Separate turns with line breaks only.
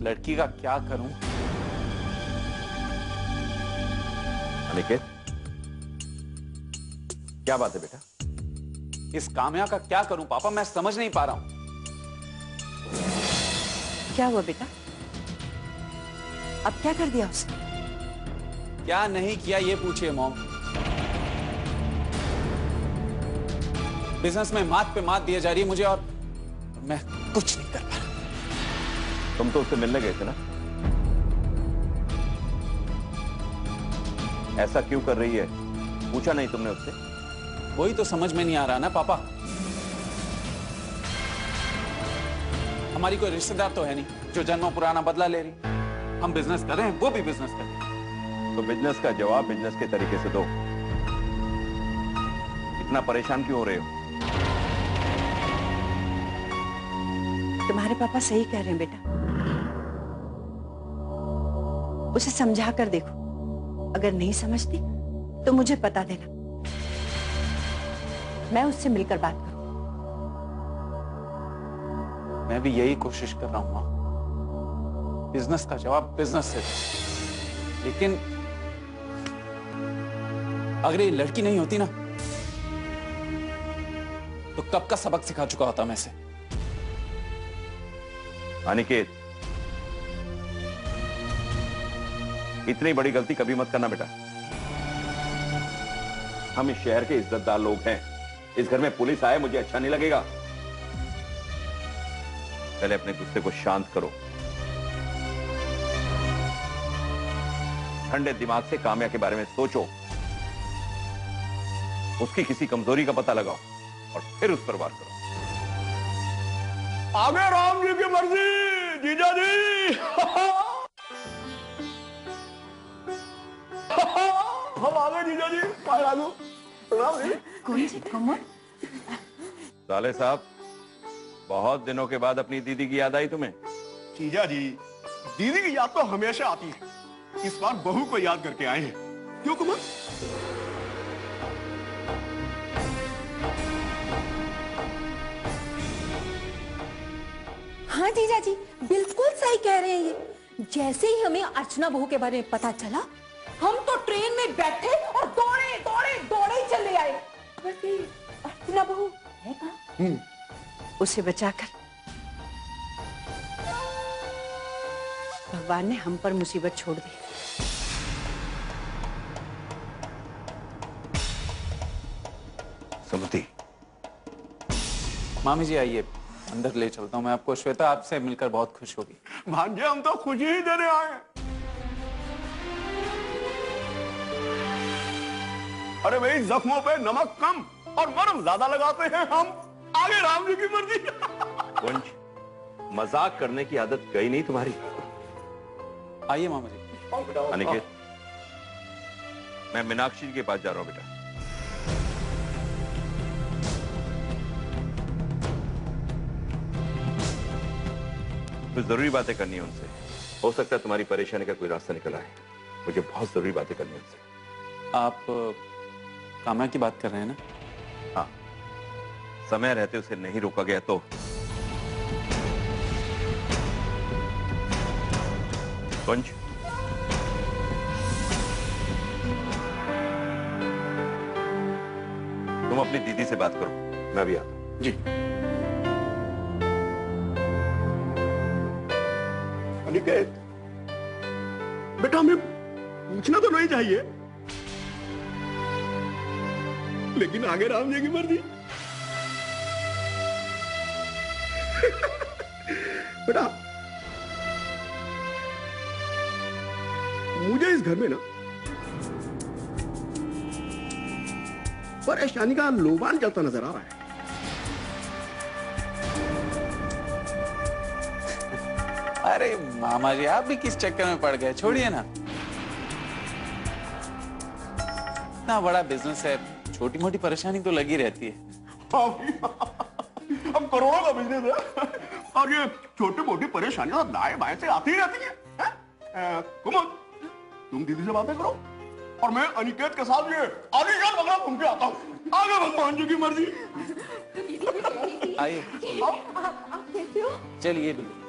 लड़की का क्या करूं?
अनिकेत, क्या बात है बेटा?
इस काम्या का क्या करूं पापा, मैं समझ नहीं पा रहा हूं।
क्या हुआ बेटा? अब क्या कर दिया उसने?
क्या नहीं किया ये पूछिए मॉम। बिजनेस में मात पे मात दी जा रही है मुझे, और मैं कुछ नहीं कर पा रहा।
तुम तो उससे मिलने गए थे ना? ऐसा क्यों कर रही है? पूछा नहीं तुमने उससे?
वही तो समझ में नहीं आ रहा ना पापा। हमारी कोई रिश्तेदार तो है नहीं जो जन्मों पुराना बदला ले रही। हम बिजनेस कर रहे हैं, वो भी बिजनेस कर रहे हैं।
तो बिजनेस का जवाब बिजनेस के तरीके से दो। इतना परेशान क्यों हो रहे हो?
तुम्हारे पापा सही कह रहे हैं बेटा। उसे समझा कर देखो, अगर नहीं समझती तो मुझे बता देना, मैं उससे मिलकर बात करूं।
मैं भी यही कोशिश कर रहा हूं मां। बिजनेस का जवाब बिजनेस से दो। लेकिन अगर ये लड़की नहीं होती ना, तो कब का सबक सिखा चुका होता मैं इसे।
अनिकेत, इतनी बड़ी गलती कभी मत करना बेटा। हम इस शहर के इज्जतदार लोग हैं। इस घर में पुलिस आए मुझे अच्छा नहीं लगेगा। पहले अपने गुस्से को शांत करो। ठंडे दिमाग से काम्या के बारे में सोचो, उसकी किसी कमजोरी का पता लगाओ और फिर उस पर वार करो।
आगे राम जी की मर्जी, जीजा जी। हम आगे जीजा जी, पाए लागू। प्रणाम जी।
कौन सी कमर?
साले साहब, बहुत दिनों के बाद अपनी दीदी की याद आई तुम्हें?
जीजा जी, दीदी की याद तो हमेशा आती है। इस बार बहू को याद करके आए हैं। क्यों कुमार?
हाँ जीजा जी, बिल्कुल सही कह रहे हैं ये। जैसे ही हमें अर्चना बहू के बारे में पता चला, हम तो ट्रेन में बैठे और दौड़े दौड़े दौड़े ही चले आए। वैसे अर्चना बहू है कहाँ?
उसे बचाकर भगवान ने हम पर मुसीबत छोड़ दी।
सुमति,
मामी जी आइए, अंदर ले चलता हूं मैं आपको। श्वेता आपसे मिलकर बहुत खुश होगी।
भांजे, हम तो खुशी ही देने आए हैं। अरे भाई, जख्मों पे नमक कम और मरहम ज्यादा लगाते हैं हम। आगे राम जी की मर्जी।
कुंज, मजाक करने की आदत गई नहीं तुम्हारी?
आइए मामा जी।
अनिकेत, मैं मीनाक्षी जी के पास जा रहा हूं बेटा। कुछ जरूरी बातें करनी है उनसे। हो सकता है तुम्हारी परेशानी का कोई रास्ता निकल आए। मुझे बहुत जरूरी बातें करनी है उनसे।
आप काम्या की बात कर रहे हैं ना?
हाँ, समय रहते उसे नहीं रोका गया तो। कुंज, तुम अपनी दीदी से बात करो, मैं भी आता हूं।
जी।
अनिकेत, बेटा हमें पूछना तो नहीं चाहिए, लेकिन आगे राम जी की मर्जी। बेटा, मुझे इस घर में ना परेशानी का लोबान चलता नजर आ रहा है।
अरे मामा जी, आप भी किस चक्कर में पड़ गए? छोड़िए ना। इतना बड़ा बिजनेस है, छोटी मोटी परेशानी तो लगी रहती है।
अब करोड़ों का बिजनेस है और ये छोटी मोटी परेशानियां दाएं बाएं से आती ही रहती है। कुमार, तुम दीदी से बातें करो और मैं अनिकेत के साथ ये आलीशान बंगला घूम के आता हूँ। आगे भगवान जी की मर्जी।
आइए,
आप कैसे हो?
चलिए बिल्कुल।